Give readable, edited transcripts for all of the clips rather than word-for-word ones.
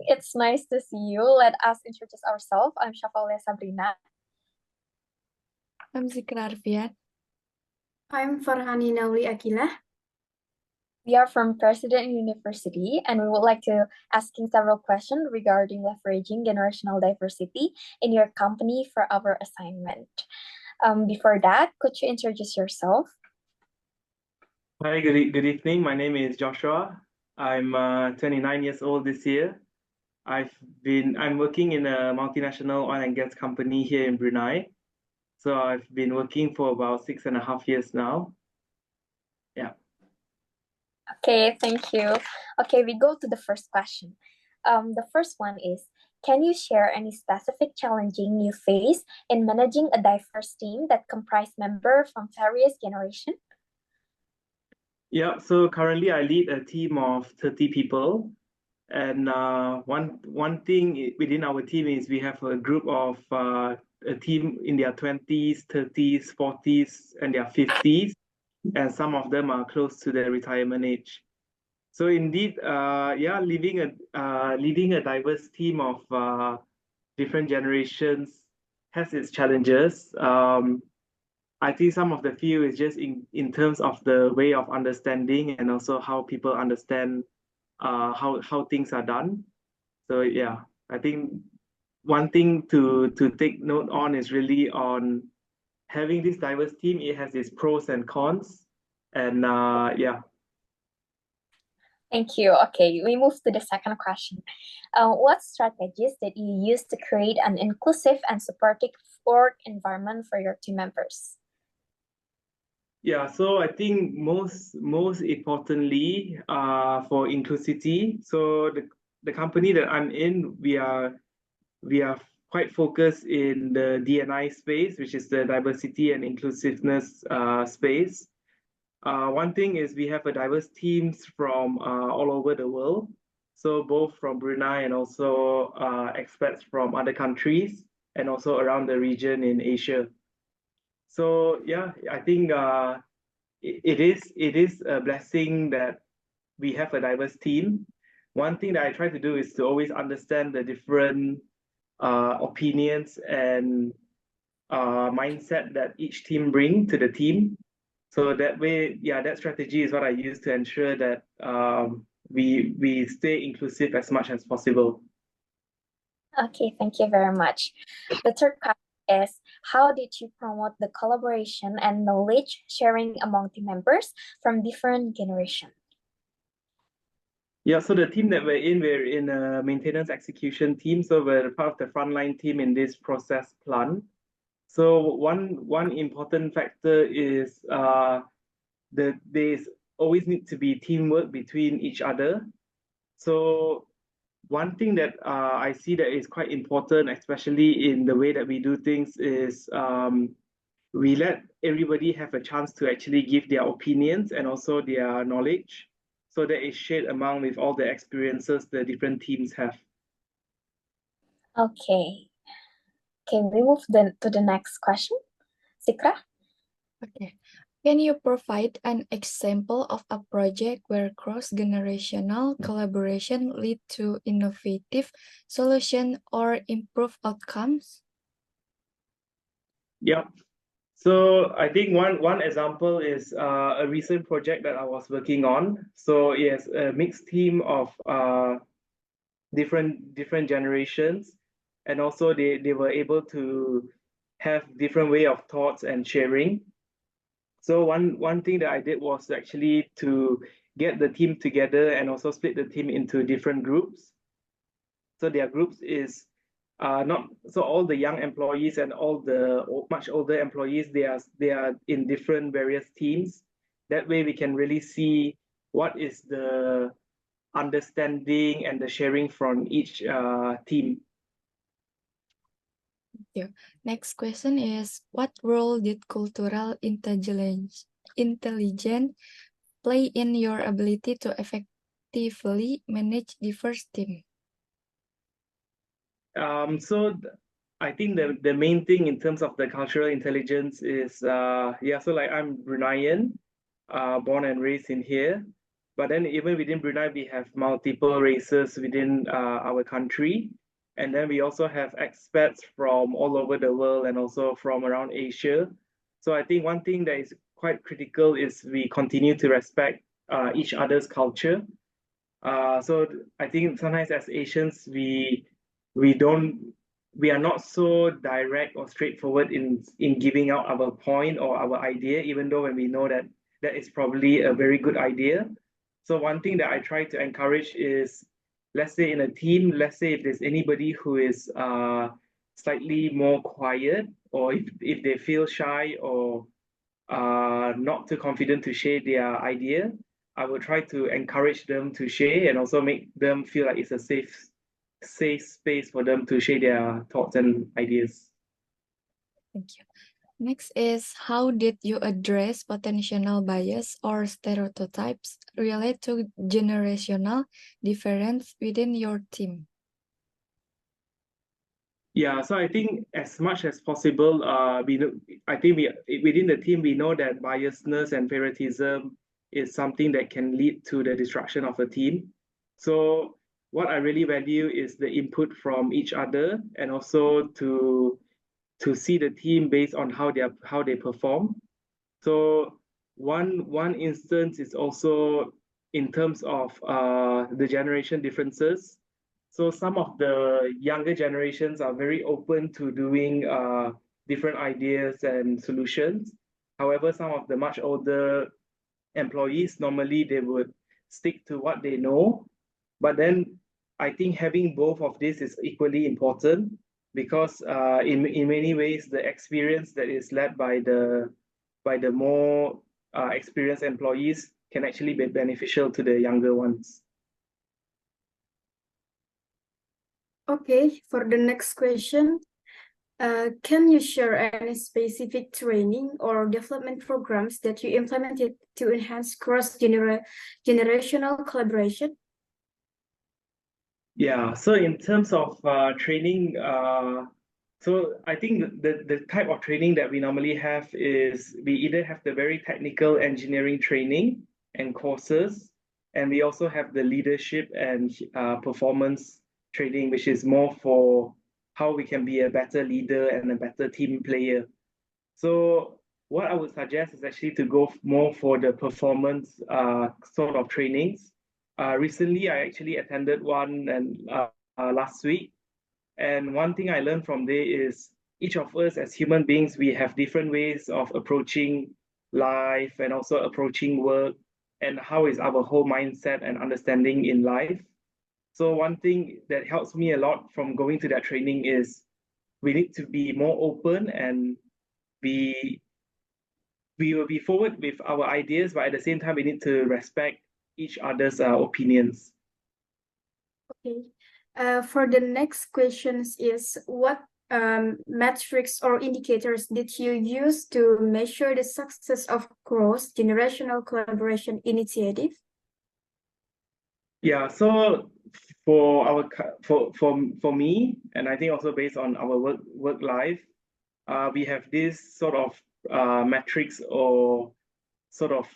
it's nice to see you. Let us introduce ourselves. I'm Shafa Sabrina. I'm Dzykra Arfian. I'm Farhani Nauli Aqillah. We are from President University, and we would like to asking several questions regarding leveraging generational diversity in your company for our assignment. Before that, could you introduce yourself? Hi, good evening. My name is Joshua. I'm 29 years old this year. I'm working in a multinational oil and gas company here in Brunei. So I've been working for about 6.5 years now. Yeah. Okay, thank you. Okay, we go to the first question. The first one is, can you share any specific challenging you face in managing a diverse team that comprise members from various generations? Yeah, so currently I lead a team of 30 people. And one thing within our team is we have a group of a team in their 20s, 30s, 40s, and their 50s. And some of them are close to the retirement age. So indeed, leading a diverse team of different generations has its challenges. I think some of the few is just in terms of the way of understanding and also how people understand how things are done. So yeah, I think one thing to take note on is really on having this diverse team. It has its pros and cons, and yeah. Thank you. Okay, we move to the second question. What strategies did you use to create an inclusive and supportive work environment for your team members? Yeah, so I think most importantly, for inclusivity, so the company that I'm in, we are quite focused in the D&I space, which is the diversity and inclusiveness space. One thing is we have a diverse teams from all over the world, so both from Brunei and also expats from other countries and also around the region in Asia. So yeah, I think it is a blessing that we have a diverse team. One thing that I try to do is to always understand the different opinions and mindset that each team bring to the team. So that way, yeah, that strategy is what I use to ensure that we stay inclusive as much as possible. Okay, thank you very much. The third question is, how did you promote the collaboration and knowledge sharing among team members from different generations? Yeah, so the team that we're in a maintenance execution team. So we're part of the frontline team in this process plant. So one important factor is there's always need to be teamwork between each other. So one thing that I see that is quite important, especially in the way that we do things, is we let everybody have a chance to actually give their opinions and also their knowledge, so that is shared among with all the experiences the different teams have. Okay. Okay, we move to the next question. Citra? Okay. Can you provide an example of a project where cross-generational collaboration lead to innovative solution or improved outcomes? Yeah. So I think one example is a recent project that I was working on. So yes, a mixed team of different generations, and also they were able to have different way of thoughts and sharing. So one thing that I did was actually to get the team together and also split the team into different groups. So their groups is not so all the young employees and all the much older employees, they are in different various teams. That way we can really see what is the understanding and the sharing from each team. Thank you. Next question is, what role did cultural intelligence play in your ability to effectively manage diverse team? So I think the main thing in terms of the cultural intelligence is so like I'm Bruneian, born and raised in here. But then even within Brunei, we have multiple races within our country. And then we also have expats from all over the world and also from around Asia. So I think one thing that is quite critical is we continue to respect each other's culture. So I think sometimes as Asians, we don't we are not so direct or straightforward in giving out our point or our idea, even though when we know that that is probably a very good idea. So one thing that I try to encourage is, let's say in a team, let's say if there's anybody who is slightly more quiet, or if they feel shy or not too confident to share their idea, I will try to encourage them to share and also make them feel like it's a safe space for them to share their thoughts and ideas. Thank you. Next is, how did you address potential bias or stereotypes related to generational difference within your team? Yeah, so I think as much as possible, I think we within the team we know that biasness and favoritism is something that can lead to the destruction of a team. So what I really value is the input from each other, and also to see the team based on how they perform. So one instance is also in terms of the generation differences. So some of the younger generations are very open to doing different ideas and solutions. However, some of the much older employees, normally they would stick to what they know. But then I think having both of this is equally important, because in many ways the experience that is led by the more experienced employees can actually be beneficial to the younger ones. Okay, for the next question, can you share any specific training or development programs that you implemented to enhance cross-generational collaboration? Yeah, so in terms of training, so I think the type of training that we normally have is we either have the very technical engineering training and courses, and we also have the leadership and performance training, which is more for how we can be a better leader and a better team player. So what I would suggest is actually to go more for the performance sort of trainings. Recently, I actually attended one and last week, and one thing I learned from there is each of us as human beings, we have different ways of approaching life and also approaching work, and how is our whole mindset and understanding in life. So one thing that helps me a lot from going to that training is we need to be more open, and we will be forward with our ideas, but at the same time, we need to respect each other's opinions. Okay. For the next questions is, what metrics or indicators did you use to measure the success of cross-generational collaboration initiative? Yeah, so for me, and I think also based on our work life, we have this sort of metrics or sort of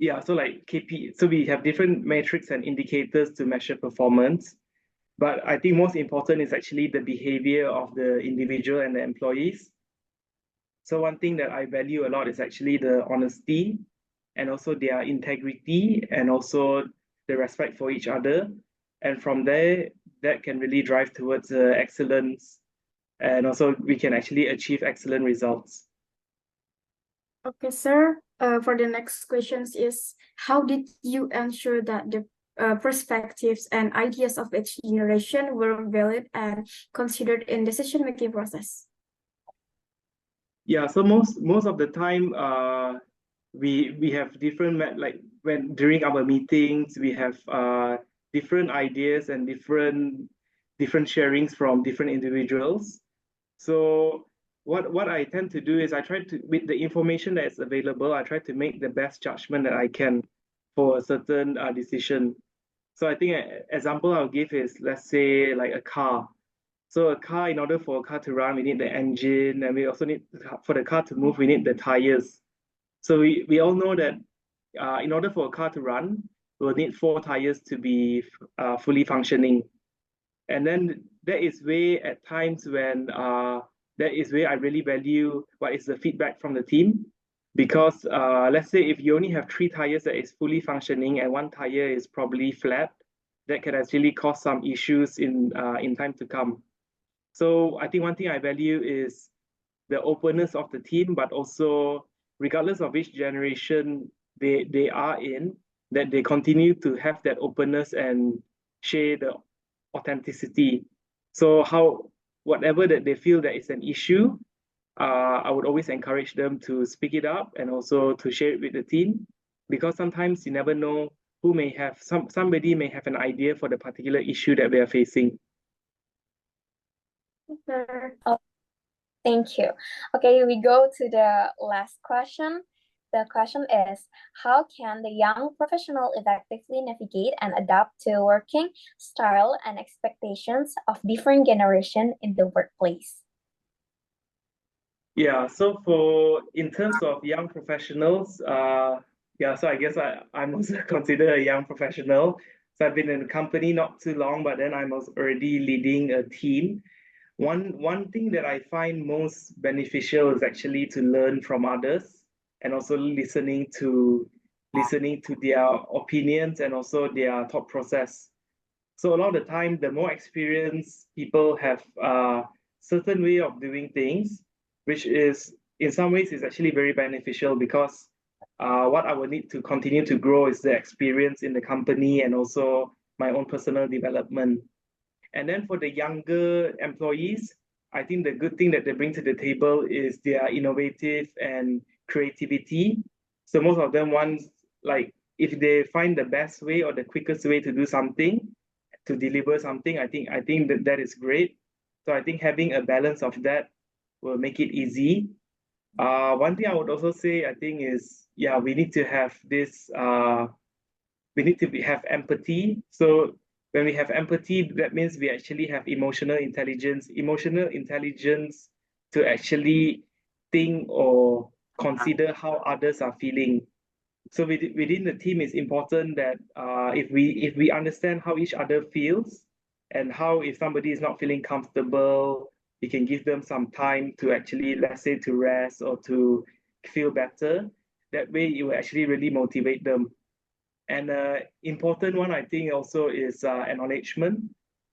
yeah, so like KP. So we have different metrics and indicators to measure performance. But I think most important is actually the behavior of the individual and the employees. So one thing that I value a lot is actually the honesty, and also their integrity, and also the respect for each other. And from there, that can really drive towards excellence, and also we can actually achieve excellent results. Okay, sir. For the next questions is, how did you ensure that the perspectives and ideas of each generation were valid and considered in decision-making process? Yeah, so most of the time, we have different like when during our meetings we have different ideas and different sharings from different individuals. So what I tend to do is I try to, with the information that is available, I try to make the best judgment that I can for a certain decision. So I think an example I'll give is, let's say like a car. So a car, in order for a car to run, we need the engine, and we also need, for the car to move, we need the tires. So we all know that in order for a car to run, we'll need 4 tires to be fully functioning. And then that is where at times when that is where I really value what is the feedback from the team. Because let's say if you only have 3 tires that is fully functioning and 1 tire is probably flat, that can actually cause some issues in time to come. So I think one thing I value is the openness of the team, but also regardless of which generation they are in, that they continue to have that openness and share the authenticity. So whatever that they feel that is an issue, I would always encourage them to speak it up and also to share it with the team, because sometimes you never know who may have somebody may have an idea for the particular issue that we are facing. Sir. Thank you. Okay, we go to the last question. The question is, how can the young professional effectively navigate and adapt to working style and expectations of different generation in the workplace? Yeah, so in terms of young professionals, so I guess I'm also considered a young professional. So I've been in the company not too long, but then I'm also already leading a team. One thing that I find most beneficial is actually to learn from others and also listening to their opinions and also their thought process. So a lot of the time, the more experienced people have a certain way of doing things, which is in some ways is actually very beneficial, because what I will need to continue to grow is the experience in the company and also my own personal development. And then for the younger employees, I think the good thing that they bring to the table is their innovative and creativity. So most of them want, like, if they find the best way or the quickest way to do something, to deliver something, I think that is great. So I think having a balance of that will make it easy. One thing I would also say, I think, is we need to have this have empathy. So when we have empathy, that means we actually have emotional intelligence to actually think or consider how others are feeling. So within the team, it's important that if we understand how each other feels, and how if somebody is not feeling comfortable, we can give them some time to actually, let's say, to rest or to feel better. That way, it will actually really motivate them. And important one, I think, also is acknowledgement.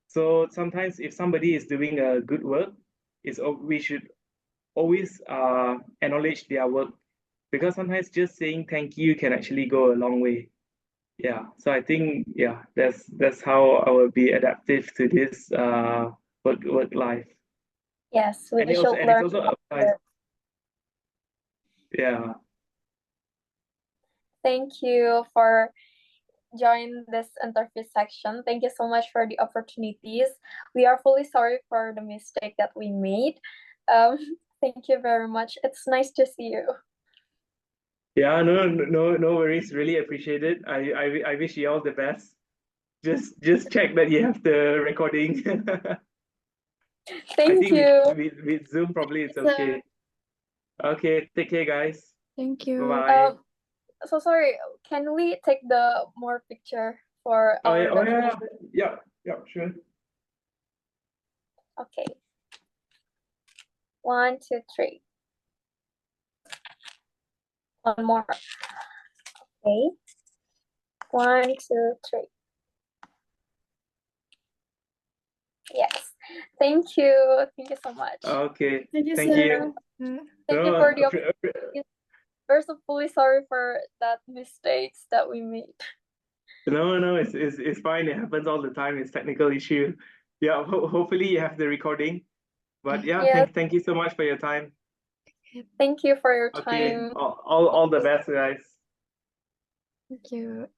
So sometimes if somebody is doing a good work, we should always acknowledge their work, because sometimes just saying thank you can actually go a long way. Yeah, so I think that's how I will be adaptive to this work life. Yes, we And it should learn. also applies. Yeah. Thank you for joining this interview section. Thank you so much for the opportunities. We are fully sorry for the mistake that we made. Thank you very much. It's nice to see you. Yeah, no worries. Really appreciate it. I wish you all the best. Just check that you have the recording. I Thank think you. with Zoom probably it's Sir. okay. Okay, take care, guys. Thank you. Bye-bye. So sorry, can we take the more picture for Oh our yeah, document? yeah, sure. Okay. 1, 2, 3. One more. Okay. 1, 2, 3. Yes. Thank you. Thank you so much. Okay. Thank you, Thank sir. you. Thank you for the opportunity. We're so fully sorry for that mistakes that we made. No, it's fine. It happens all the time. It's technical issue. Yeah, hopefully you have the recording. But yeah, Yes. thank you so much for your time. Thank you for your Okay, time. all the best, guys. Thank you.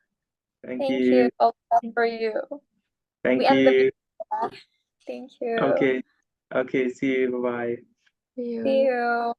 Thank Thank you. you. All the best for you. Thank We end the you. video. Thank you. Okay, see you. Bye-bye. See you. See you.